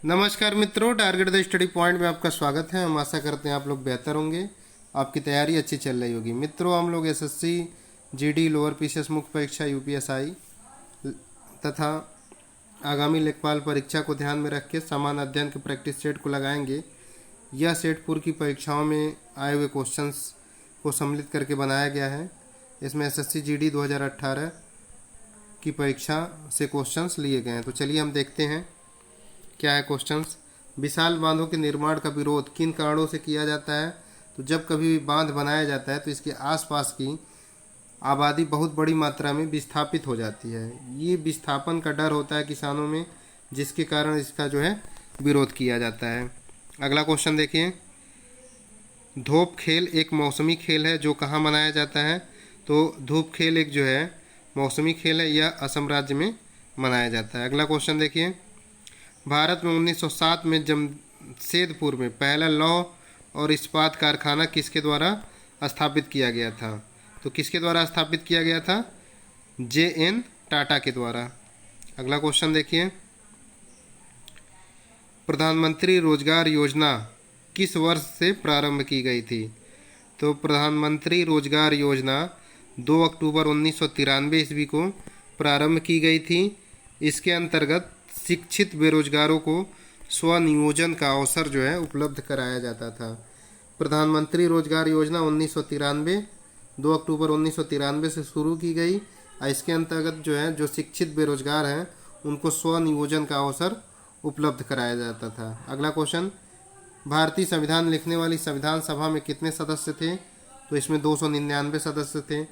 नमस्कार मित्रों, target the study point में आपका स्वागत है। हम आशा करते हैं आप लोग बेहतर होंगे, आपकी तैयारी अच्छी चल रही होगी। मित्रों, हम लोग एसएससी, जीडी, लोअर पीसीएस मुख्य परीक्षा, यूपीएसआई तथा आगामी लेखपाल परीक्षा को ध्यान में रख के समान अध्ययन के प्रैक्टिस सेट को लगाएंगे। यह सेट पूर्व की परीक्षाओं में आए हुए क्वेश्चंस को सम्मिलित करके बनाया गया है। इसमें एसएससी जीडी 2018 की परीक्षा से क्वेश्चंस लिए गए हैं। तो चलिए हम देखते हैं क्या है क्वेश्चंस। विशाल बांधों के निर्माण का विरोध किन कारणों से किया जाता है? तो जब कभी भी बांध बनाया जाता है तो इसके आसपास की आबादी बहुत बड़ी मात्रा में विस्थापित हो जाती है। ये विस्थापन का डर होता है किसानों में, जिसके कारण इसका जो है विरोध किया जाता है। अगला क्वेश्चन देखिए, धूप खेल एक मौसमी खेल है जो कहाँ मनाया जाता है? तो धूप खेल एक जो है मौसमी खेल है, यह असम राज्य में मनाया जाता है। अगला क्वेश्चन देखिए, भारत में 1907 में जमशेदपुर में पहला लौह और इस्पात कारखाना किसके द्वारा स्थापित किया गया था? तो किसके द्वारा स्थापित किया गया था? जे.एन. टाटा के द्वारा। अगला क्वेश्चन देखिए, प्रधानमंत्री रोजगार योजना किस वर्ष से प्रारंभ की गई थी? तो प्रधानमंत्री रोजगार योजना 2 अक्टूबर 1993 ईस्वी को प्रारंभ की गई थी। इसके अंतर्गत शिक्षित बेरोजगारों को स्वनियोजन का अवसर जो है उपलब्ध कराया जाता था। प्रधानमंत्री रोजगार योजना 1993 2 अक्टूबर 1993 से शुरू की गई। इसके अंतर्गत जो है जो शिक्षित बेरोजगार हैं उनको स्वनियोजन का अवसर उपलब्ध कराया जाता था। अगला क्वेश्चन, भारतीय संविधान लिखने वाली संविधान सभा में कितने सदस्य थे? तो इसमें 299 सदस्य थे।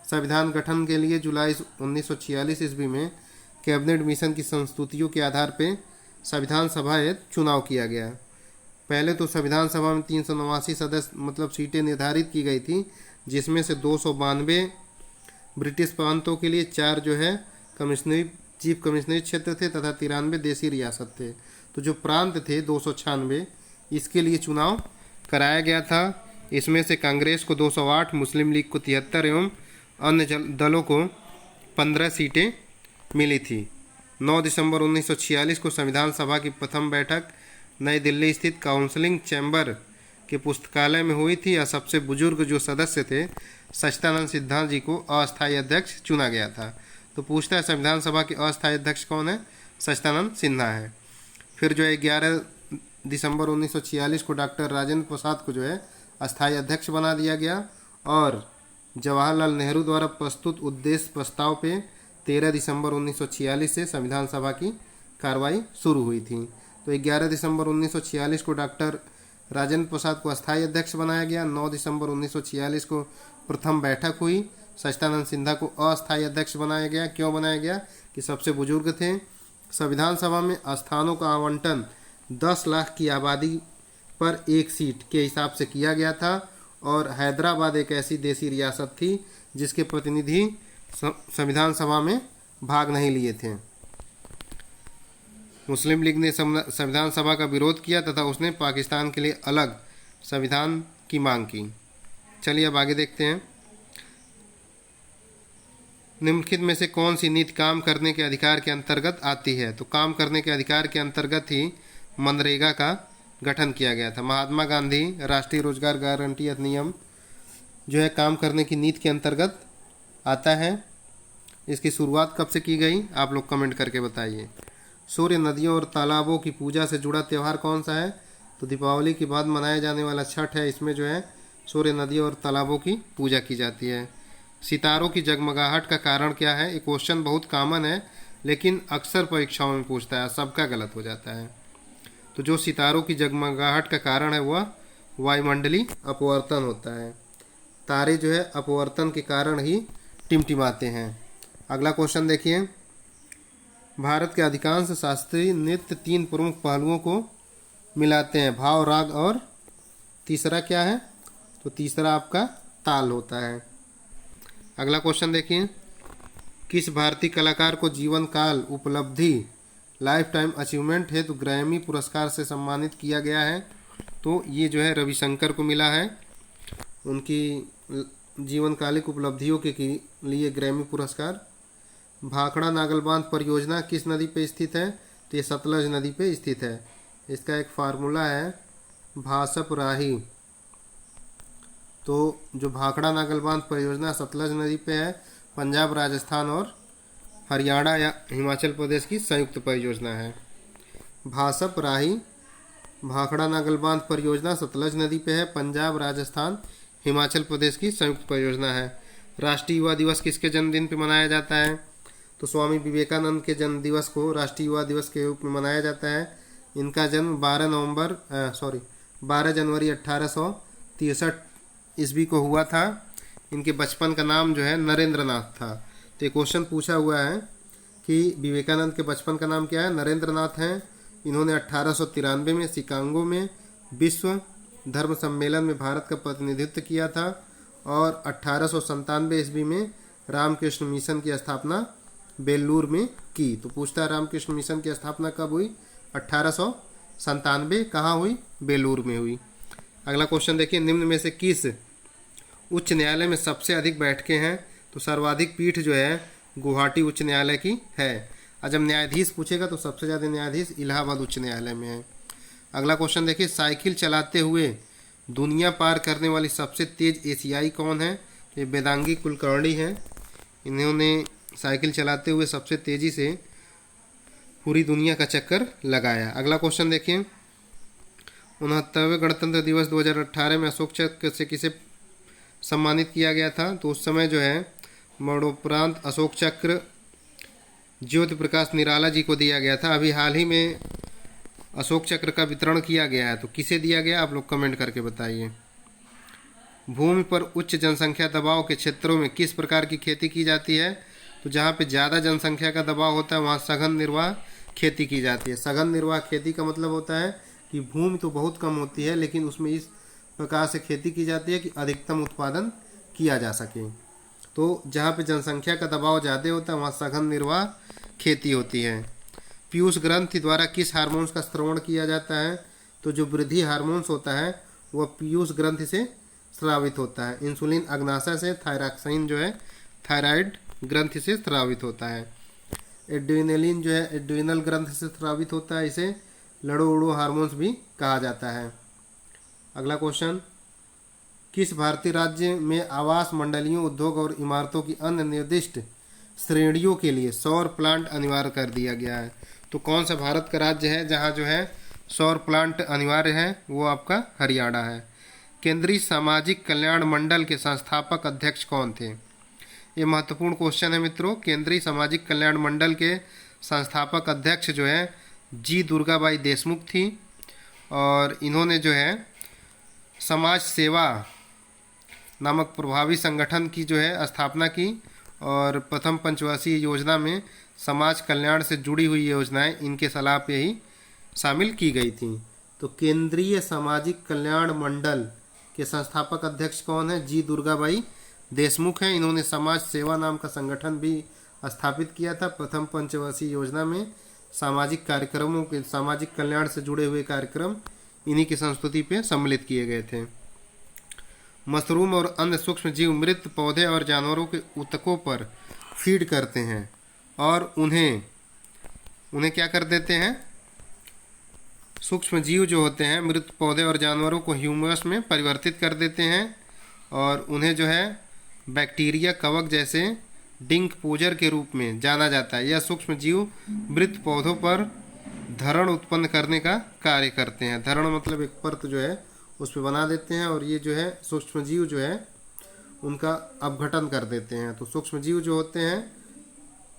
संविधान गठन के लिए जुलाई 1946 ईस्वी में कैबिनेट मिशन की संस्तुतियों के आधार पर संविधान सभा चुनाव किया गया। पहले तो संविधान सभा में 389 सदस्य मतलब सीटें निर्धारित की गई थी, जिसमें से 292 ब्रिटिश प्रांतों के लिए, 4 जो है कमिश्नरी चीफ कमिश्नरी क्षेत्र थे तथा 93 देसी रियासत थे। तो जो प्रांत थे 296, इसके लिए चुनाव कराया गया था। इसमें से कांग्रेस को 208, मुस्लिम लीग को 73 एवं अन्य दलों को 15 सीटें मिली थी। 9 दिसंबर 1946 को संविधान सभा की प्रथम बैठक नई दिल्ली स्थित काउंसिलिंग चैम्बर के पुस्तकालय में हुई थी। और सबसे बुजुर्ग जो सदस्य थे सच्चिदानंद सिन्हा जी को अस्थायी अध्यक्ष चुना गया था। तो पूछता है संविधान सभा के अस्थायी अध्यक्ष कौन है? सच्चिदानंद सिन्हा है। फिर जो है 11 दिसंबर 1946 को डॉक्टर राजेंद्र प्रसाद को जो है अस्थायी अध्यक्ष बना दिया गया। और जवाहरलाल नेहरू द्वारा प्रस्तुत उद्देश्य प्रस्ताव पे 13 दिसंबर 1946 से संविधान सभा की कार्रवाई शुरू हुई थी। तो 11 दिसंबर 1946 को डॉक्टर राजेंद्र प्रसाद को अस्थायी अध्यक्ष बनाया गया। 9 दिसंबर 1946 को प्रथम बैठक हुई, सच्चिदानंद सिन्हा को अस्थायी अध्यक्ष बनाया गया। क्यों बनाया गया? कि सबसे बुजुर्ग थे। संविधान सभा में स्थानों का आवंटन 10 लाख की आबादी पर एक सीट के हिसाब से किया गया था। और हैदराबाद एक ऐसी देसी रियासत थी जिसके प्रतिनिधि संविधान सभा में भाग नहीं लिए थे। मुस्लिम लीग ने संविधान सभा का विरोध किया तथा उसने पाकिस्तान के लिए अलग संविधान की मांग की। चलिए अब आगे देखते हैं। निम्नलिखित में से कौन सी नीति काम करने के अधिकार के अंतर्गत आती है? तो काम करने के अधिकार के अंतर्गत ही मनरेगा का गठन किया गया था। महात्मा गांधी राष्ट्रीय रोजगार गारंटी अधिनियम जो है काम करने की नीति के अंतर्गत आता है। इसकी शुरुआत कब से की गई? आप लोग कमेंट करके बताइए। सूर्य, नदियों और तालाबों की पूजा से जुड़ा त्यौहार कौन सा है? तो दीपावली के बाद मनाया जाने वाला छठ है। इसमें जो है सूर्य, नदियों और तालाबों की पूजा की जाती है। सितारों की जगमगाहट का कारण क्या है? ये क्वेश्चन बहुत कॉमन है, लेकिन अक्सर परीक्षाओं में पूछता है, सबका गलत हो जाता है। तो जो सितारों की जगमगाहट का कारण है वह वायुमंडलीय अपवर्तन होता है। तारे जो है अपवर्तन के कारण ही टिमटिमाते हैं। अगला क्वेश्चन देखिए, भारत के अधिकांश शास्त्रीय नृत्य 3 प्रमुख पहलुओं को मिलाते हैं, भाव, राग और तीसरा क्या है? तो तीसरा आपका ताल होता है। अगला क्वेश्चन देखिए, किस भारतीय कलाकार को जीवन काल उपलब्धि लाइफ टाइम अचीवमेंट हेतु ग्रैमी पुरस्कार से सम्मानित किया गया है? तो ये जो है रविशंकर को मिला है। उनकी जीवनकालिक उपलब्धियों के लिए ग्रैमी पुरस्कार। भाखड़ा नागल बांध परियोजना किस नदी पर स्थित है? तो ये सतलज नदी पे स्थित है। इसका एक फार्मूला है भासपराही। तो जो भाखड़ा नागल बांध परियोजना सतलज नदी पे है, पंजाब, राजस्थान और हरियाणा या हिमाचल प्रदेश की संयुक्त परियोजना है। भासपराही भाखड़ा नागल बांध परियोजना सतलज नदी पे है, पंजाब, राजस्थान, हिमाचल प्रदेश की संयुक्त परियोजना है। राष्ट्रीय युवा दिवस किसके जन्मदिन पे मनाया जाता है? तो स्वामी विवेकानंद के जन्म दिवस को राष्ट्रीय युवा दिवस के रूप में मनाया जाता है। इनका जन्म 12 जनवरी 1863 ईस्वी को हुआ था। इनके बचपन का नाम जो है नरेंद्र नाथ था। तो ये क्वेश्चन पूछा हुआ है कि विवेकानंद के बचपन का नाम क्या है? नरेंद्र नाथ हैं। इन्होंने 1893 में शिकागो में विश्व धर्म सम्मेलन में भारत का प्रतिनिधित्व किया था और 1897 ईस्वी में रामकृष्ण मिशन की स्थापना बेलूर में की। तो पूछता है रामकृष्ण मिशन की स्थापना कब हुई? 1897। कहाँ हुई? बेलूर में हुई। अगला क्वेश्चन देखिए, निम्न में से किस उच्च न्यायालय में सबसे अधिक बैठकें हैं? तो सर्वाधिक पीठ जो है गुवाहाटी उच्च न्यायालय की है। और जब न्यायाधीश पूछेगा तो सबसे ज़्यादा न्यायाधीश इलाहाबाद उच्च न्यायालय में है। अगला क्वेश्चन देखिए, साइकिल चलाते हुए दुनिया पार करने वाली सबसे तेज एशियाई कौन है? ये वेदांगी कुलकर्णी हैं। इन्होंने साइकिल चलाते हुए सबसे तेज़ी से पूरी दुनिया का चक्कर लगाया। अगला क्वेश्चन देखिए, 69वें गणतंत्र दिवस 2018 में अशोक चक्र से किसे सम्मानित किया गया था? तो उस समय जो है मरणोपरांत अशोक चक्र ज्योति प्रकाश निराला जी को दिया गया था। अभी हाल ही में अशोक चक्र का वितरण किया गया है, तो किसे दिया गया आप लोग कमेंट करके बताइए। भूमि पर उच्च जनसंख्या दबाव के क्षेत्रों में किस प्रकार की खेती की जाती है? तो जहाँ पे ज़्यादा जनसंख्या का दबाव होता है वहाँ सघन निर्वाह खेती की जाती है। सघन निर्वाह खेती का मतलब होता है कि भूमि तो बहुत कम होती है लेकिन उसमें इस प्रकार से खेती की जाती है कि अधिकतम उत्पादन किया जा सके। तो जहाँ पे जनसंख्या का दबाव ज़्यादा होता है वहाँ सघन निर्वाह खेती होती है। पीयूष ग्रंथि द्वारा किस हार्मोन्स का स्रवण किया जाता है? तो जो वृद्धि हार्मोन्स होता है वह पीयूष ग्रंथि से स्रावित होता है। इंसुलिन अग्नाशय से, थायरॉक्साइन जो है थायराइड ग्रंथि से स्रावित होता है। एड्रेनलिन जो है एड्रेनल ग्रंथि से स्रावित होता है। इसे लड़ो उड़ो हार्मोन्स भी कहा जाता है। अगला क्वेश्चन, किस भारतीय राज्य में आवास मंडलियों, उद्योग और इमारतों की अन्य निर्दिष्ट श्रेणियों के लिए सौर प्लांट अनिवार्य कर दिया गया है? तो कौन सा भारत का राज्य है जहां जो है सौर प्लांट अनिवार्य है? वो आपका हरियाणा है। केंद्रीय सामाजिक कल्याण मंडल के संस्थापक अध्यक्ष कौन थे? ये महत्वपूर्ण क्वेश्चन है मित्रों। केंद्रीय सामाजिक कल्याण मंडल के संस्थापक अध्यक्ष जो है जी दुर्गाबाई देशमुख थी और इन्होंने जो है समाज सेवा नामक प्रभावी संगठन की जो है स्थापना की और प्रथम पंचवर्षीय योजना में समाज कल्याण से जुड़ी हुई योजनाएं इनके सलाह पे ही शामिल की गई थी। तो केंद्रीय सामाजिक कल्याण मंडल के संस्थापक अध्यक्ष कौन है? जी दुर्गाबाई देशमुख हैं। इन्होंने समाज सेवा नाम का संगठन भी स्थापित किया था। प्रथम पंचवर्षीय योजना में सामाजिक कार्यक्रमों के सामाजिक कल्याण से जुड़े हुए कार्यक्रम इन्हीं की संस्तुति पे सम्मिलित किए गए थे। मशरूम और अन्य सूक्ष्म जीव मृत पौधे और जानवरों के ऊतकों पर फीड करते हैं और उन्हें क्या कर देते हैं? सूक्ष्म जीव जो होते हैं मृत पौधे और जानवरों को ह्यूमस में परिवर्तित कर देते हैं और उन्हें जो है बैक्टीरिया कवक जैसे डिंक पोजर के रूप में जाना जाता है। यह सूक्ष्म जीव मृत पौधों पर धरण उत्पन्न करने का कार्य करते हैं। धरण मतलब एक परत जो है उस पर बना देते हैं और ये जो है सूक्ष्म जीव जो है उनका अपघटन कर देते हैं। तो सूक्ष्म जीव जो होते हैं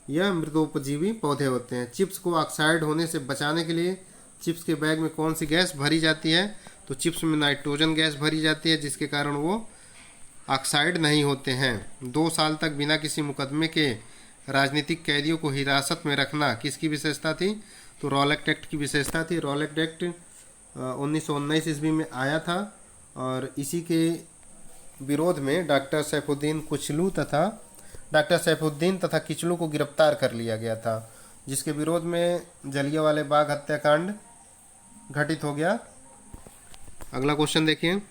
यह मृदोपजीवी पौधे होते हैं। चिप्स को ऑक्साइड होने से बचाने के लिए चिप्स के बैग में कौन सी गैस भरी जाती है? तो चिप्स में नाइट्रोजन गैस भरी जाती है जिसके कारण वो ऑक्साइड नहीं होते हैं। 2 साल तक बिना किसी मुकदमे के राजनीतिक कैदियों को हिरासत में रखना किसकी विशेषता थी? तो रॉलेट एक्ट की विशेषता थी। रॉलेट एक्ट 1919 ईस्वी में आया था और इसी के विरोध में डॉक्टर सैफुद्दीन तथा किचलू को गिरफ्तार कर लिया गया था, जिसके विरोध में जलियांवाला बाग हत्याकांड घटित हो गया। अगला क्वेश्चन देखिए,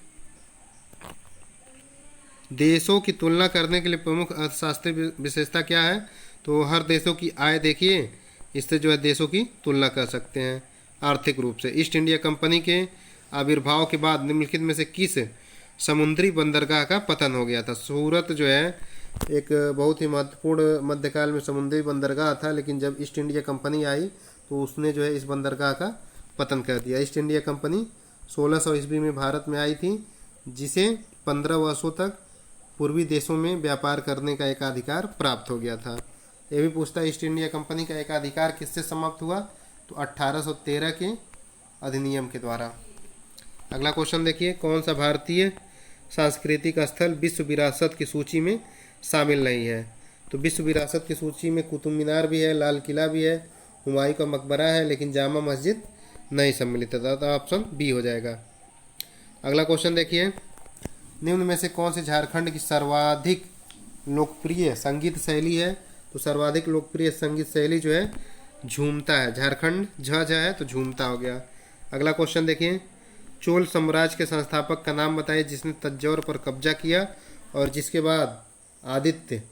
देशों की तुलना करने के लिए प्रमुख अर्थशास्त्रीय विशेषता क्या है? तो हर देशों की आय देखिए इससे जो है देशों की तुलना कर सकते हैं आर्थिक रूप से। ईस्ट इंडिया कंपनी के आविर्भाव के बाद निम्नलिखित में से किस समुद्री बंदरगाह का पतन हो गया था? सूरत जो है एक बहुत ही महत्वपूर्ण मध्यकाल में समुद्री बंदरगाह था, लेकिन जब ईस्ट इंडिया कंपनी आई तो उसने जो है इस बंदरगाह का पतन कर दिया। ईस्ट इंडिया कंपनी 1600 ईस्वी में भारत में आई थी, जिसे 15 वर्षों तक पूर्वी देशों में व्यापार करने का एकाधिकार प्राप्त हो गया था। ये भी पूछता है ईस्ट इंडिया कंपनी का एकाधिकार किससे समाप्त हुआ? तो 1813 के अधिनियम के द्वारा। अगला क्वेश्चन देखिए, कौन सा भारतीय सांस्कृतिक स्थल विश्व विरासत की सूची में शामिल नहीं है? तो विश्व विरासत की सूची में कुतुब मीनार भी है, लाल किला भी है, हुमायूं का मकबरा है, लेकिन जामा मस्जिद नहीं सम्मिलित था, तो ऑप्शन बी हो जाएगा। अगला क्वेश्चन देखिए, निम्न में से कौन से झारखंड की सर्वाधिक लोकप्रिय संगीत शैली है? तो सर्वाधिक लोकप्रिय संगीत शैली जो है झूमता है। झारखंड झ है तो झूमता हो गया। अगला क्वेश्चन देखिए, चोल साम्राज्य के संस्थापक का नाम बताइए जिसने तंजौर पर कब्जा किया और जिसके बाद आदित्य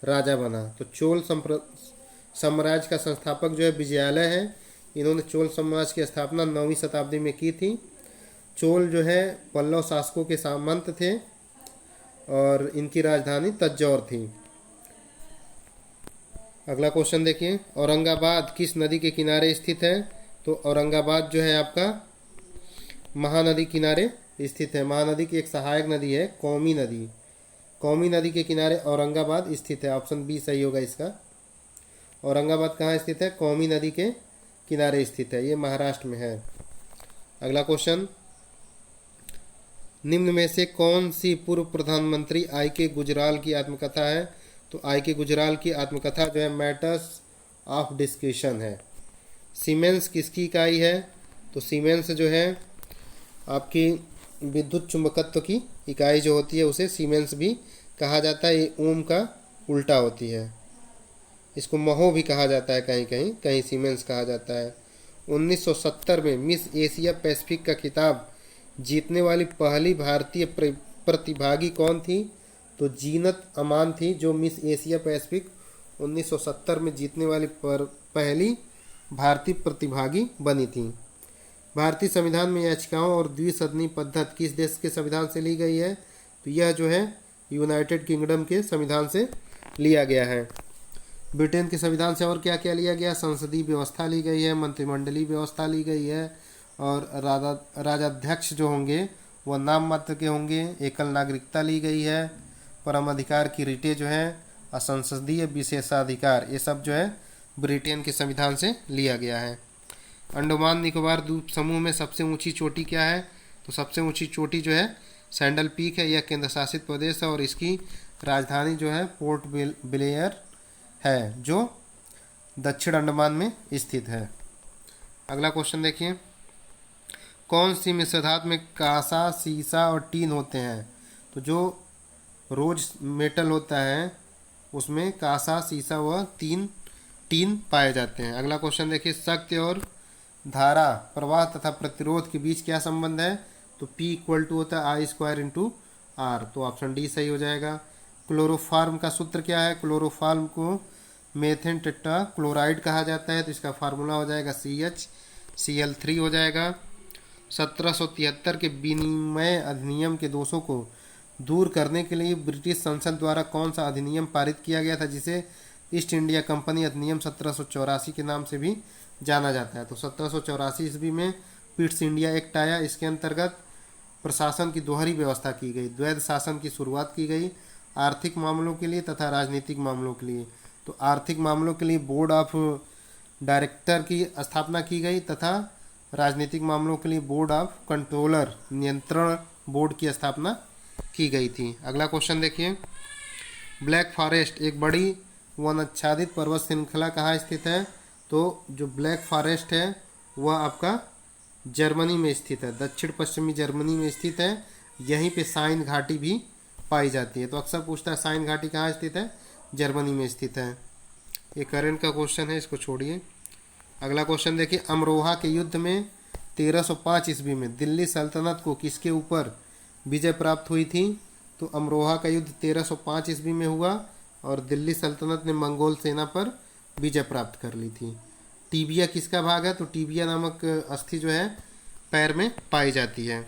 राजा बना। तो चोल साम्राज्य का संस्थापक जो है विजयालय है। इन्होंने चोल साम्राज्य की स्थापना 9वीं शताब्दी में की थी। चोल जो है पल्लव शासकों के सामंत थे और इनकी राजधानी तंजौर थी। अगला क्वेश्चन देखिए, औरंगाबाद किस नदी के किनारे स्थित है? तो औरंगाबाद जो है आपका महानदी किनारे स्थित है। महानदी की एक सहायक नदी है कौमी नदी। कौमी नदी के किनारे औरंगाबाद स्थित है। ऑप्शन बी सही होगा इसका। औरंगाबाद कहाँ स्थित है? कौमी नदी के किनारे स्थित है, ये महाराष्ट्र में है। अगला क्वेश्चन, निम्न में से कौन सी पूर्व प्रधानमंत्री आई के गुजराल की आत्मकथा है? तो आई के गुजराल की आत्मकथा जो है मैटर्स ऑफ डिस्कशन है। सीमेंस किसकी इकाई है? तो सीमेंस जो है आपकी विद्युत चुंबकत्व की इकाई जो होती है उसे सीमेंस भी कहा जाता है। ये ओम का उल्टा होती है। इसको महो भी कहा जाता है, कहीं कहीं कहीं सीमेंस कहा जाता है। 1970 में मिस एशिया पैसिफिक का खिताब जीतने वाली पहली भारतीय प्रतिभागी कौन थी? तो जीनत अमान थी, जो मिस एशिया पैसिफिक 1970 में जीतने वाली पहली भारतीय प्रतिभागी बनी थी। भारतीय संविधान में याचिकाओं और द्विसदनी पद्धति किस देश के संविधान से ली गई है? तो यह जो है यूनाइटेड किंगडम के संविधान से लिया गया है। ब्रिटेन के संविधान से और क्या क्या लिया गया? संसदीय व्यवस्था ली गई है, मंत्रिमंडलीय व्यवस्था ली गई है, और राजाध्यक्ष जो होंगे वह नाम मात्र के होंगे। एकल नागरिकता ली गई है, परम अधिकार की रीटें जो है, असंसदीय विशेषाधिकार, ये सब जो है ब्रिटेन के संविधान से लिया गया है। अंडमान निकोबार द्वीप समूह में सबसे ऊंची चोटी क्या है? तो सबसे ऊंची चोटी जो है सैंडल पीक है। यह केंद्र शासित प्रदेश है और इसकी राजधानी जो है पोर्ट ब्लेयर है, जो दक्षिण अंडमान में स्थित है। अगला क्वेश्चन देखिए, कौन सी मिश्र धातु में कांसा, सीसा और टीन होते हैं? तो जो रोज मेटल होता है उसमें कांसा, सीसा व टीन पाए जाते हैं। अगला क्वेश्चन देखिए, शक्ति और धारा, प्रवाह तथा प्रतिरोध के बीच क्या संबंध है? तो P इक्वल टू होता है I² × R, तो ऑप्शन डी सही हो जाएगा। क्लोरोफॉर्म का सूत्र क्या है? क्लोरोफॉर्म को मेथेन टेट्रा क्लोराइड कहा जाता है, तो इसका फार्मूला हो जाएगा CHCl3 हो जाएगा। 1773 के विनिमय अधिनियम के दोषों को दूर करने के लिए ब्रिटिश संसद द्वारा कौन सा अधिनियम पारित किया गया था, जिसे ईस्ट इंडिया कंपनी अधिनियम 1784 के नाम से भी जाना जाता है? तो 1784 ईस्वी में पिट्स इंडिया एक्ट आया। इसके अंतर्गत प्रशासन की दोहरी व्यवस्था की गई, द्वैध शासन की शुरुआत की गई, आर्थिक मामलों के लिए तथा राजनीतिक मामलों के लिए। तो आर्थिक मामलों के लिए बोर्ड ऑफ डायरेक्टर की स्थापना की गई तथा राजनीतिक मामलों के लिए बोर्ड ऑफ कंट्रोलर नियंत्रण बोर्ड की स्थापना की गई थी। अगला क्वेश्चन देखिए, ब्लैक फॉरेस्ट एक बड़ी वन आच्छादित पर्वत श्रृंखला कहाँ स्थित है? तो जो ब्लैक फॉरेस्ट है वह आपका जर्मनी में स्थित है, दक्षिण पश्चिमी जर्मनी में स्थित है। यहीं पे साइन घाटी भी पाई जाती है। तो अक्सर पूछता है साइन घाटी कहाँ स्थित है? जर्मनी में स्थित है। ये करंट का क्वेश्चन है, इसको छोड़िए। अगला क्वेश्चन देखिए, अमरोहा के युद्ध में 1305 ईस्वी में दिल्ली सल्तनत को किसके ऊपर विजय प्राप्त हुई थी? तो अमरोहा का युद्ध 1305 ईस्वी में हुआ और दिल्ली सल्तनत ने मंगोल सेना पर विजय प्राप्त कर ली थी। टीबिया किसका भाग है? तो टीबिया नामक अस्थि जो है पैर में पाई जाती है।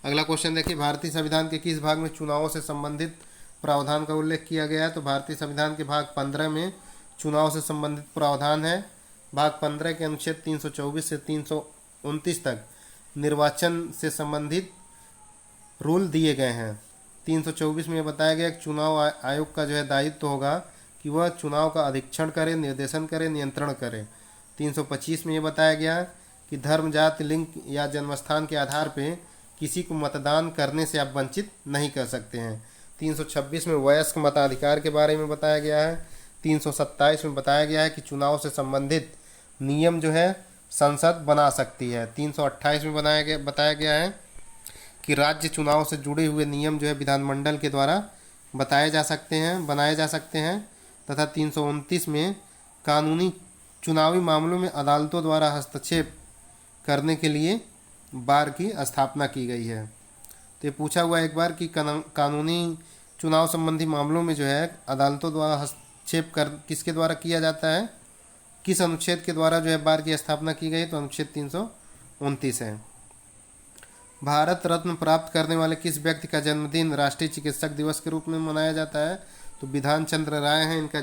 अगला क्वेश्चन देखिए, भारतीय संविधान के किस भाग में चुनावों से संबंधित प्रावधान का उल्लेख किया गया है? तो भारतीय संविधान के भाग 15 में चुनाव से संबंधित प्रावधान है। भाग 15 के अनुच्छेद 324 से 329 तक निर्वाचन से संबंधित रूल दिए गए हैं। 324 में बताया गया कि चुनाव आयोग का जो है दायित्व होगा कि वह चुनाव का अधीक्षण करे, निर्देशन करे, नियंत्रण करे। 325 में ये बताया गया कि धर्म, जाति, लिंग या जन्मस्थान के आधार पर किसी को मतदान करने से आप वंचित नहीं कर सकते हैं। 326 में वयस्क मताधिकार के बारे में बताया गया है। 327 में बताया गया है कि चुनाव से संबंधित नियम जो है संसद बना सकती है। 328 में बताया गया है कि राज्य चुनाव से जुड़े हुए नियम जो है विधानमंडल के द्वारा बनाए जा सकते हैं तथा 329 में कानूनी चुनावी मामलों में अदालतों द्वारा हस्तक्षेप करने के लिए बार की स्थापना की गई है। तो ये पूछा हुआ एक बार कि कानूनी चुनाव संबंधी मामलों में जो है अदालतों द्वारा हस्तक्षेप किसके द्वारा किया जाता है, किस अनुच्छेद के द्वारा जो है बार की स्थापना की गई? तो अनुच्छेद 329 है। भारत रत्न प्राप्त करने वाले किस व्यक्ति का जन्मदिन राष्ट्रीय चिकित्सक दिवस के रूप में मनाया जाता है? तो बिधान चंद्र राय हैं। इनका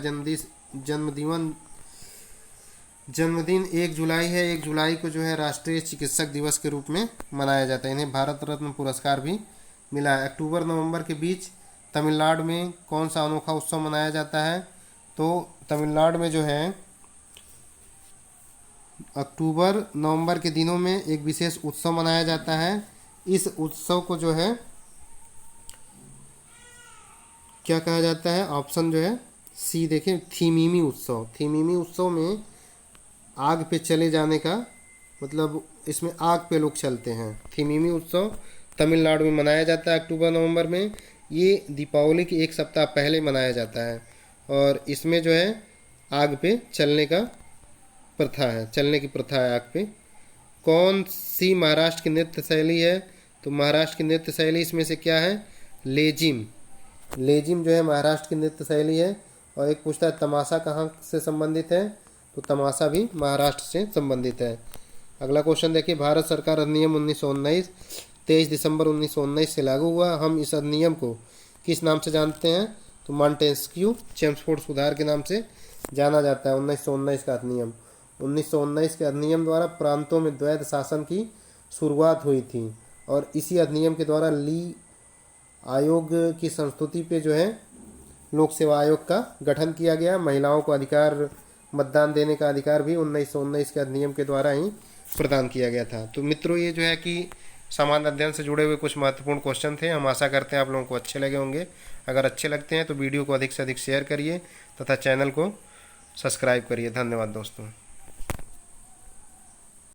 जन्मदिन 1 जुलाई है। 1 जुलाई को जो है राष्ट्रीय चिकित्सक दिवस के रूप में मनाया जाता है। इन्हें भारत रत्न पुरस्कार भी मिला है। अक्टूबर नवंबर के बीच तमिलनाडु में कौन सा अनोखा उत्सव मनाया जाता है? तो तमिलनाडु में जो है अक्टूबर नवंबर के दिनों में एक विशेष उत्सव मनाया जाता है। इस उत्सव को जो है क्या कहा जाता है? ऑप्शन जो है सी देखें, थीमिमी उत्सव। थीमिमी उत्सव में आग पे चले जाने का मतलब इसमें आग पे लोग चलते हैं। थीमिमी उत्सव तमिलनाडु में मनाया जाता है अक्टूबर नवंबर में। ये दीपावली के एक सप्ताह पहले मनाया जाता है और इसमें जो है आग पे चलने की प्रथा है आग पे। कौन सी महाराष्ट्र की नृत्य शैली है? तो महाराष्ट्र की नृत्य शैली इसमें से क्या है? लेजिम। लेजिम जो है महाराष्ट्र की नृत्य शैली है। और एक पूछता है तमाशा कहाँ से संबंधित है? तो तमाशा भी महाराष्ट्र से संबंधित है। अगला क्वेश्चन देखिए, भारत सरकार अधिनियम 1919 23 दिसंबर 1919 से लागू हुआ। हम इस अधिनियम को किस नाम से जानते हैं? तो मॉन्टेस्क्यू चेम्सफोर्ड सुधार के नाम से जाना जाता है। 1919 का अधिनियम 1919 के अधिनियम द्वारा प्रांतों में द्वैध शासन की शुरुआत हुई थी और इसी अधिनियम के द्वारा ली आयोग की संस्तुति पे जो है लोक सेवा आयोग का गठन किया गया। महिलाओं को अधिकार, मतदान देने का अधिकार भी 1919 के अधिनियम के द्वारा ही प्रदान किया गया था। तो मित्रों, ये जो है कि सामान्य अध्ययन से जुड़े हुए कुछ महत्वपूर्ण क्वेश्चन थे। हम आशा करते हैं आप लोगों को अच्छे लगे होंगे। अगर अच्छे लगते हैं तो वीडियो को अधिक से अधिक शेयर करिए तथा चैनल को सब्सक्राइब करिए। धन्यवाद दोस्तों।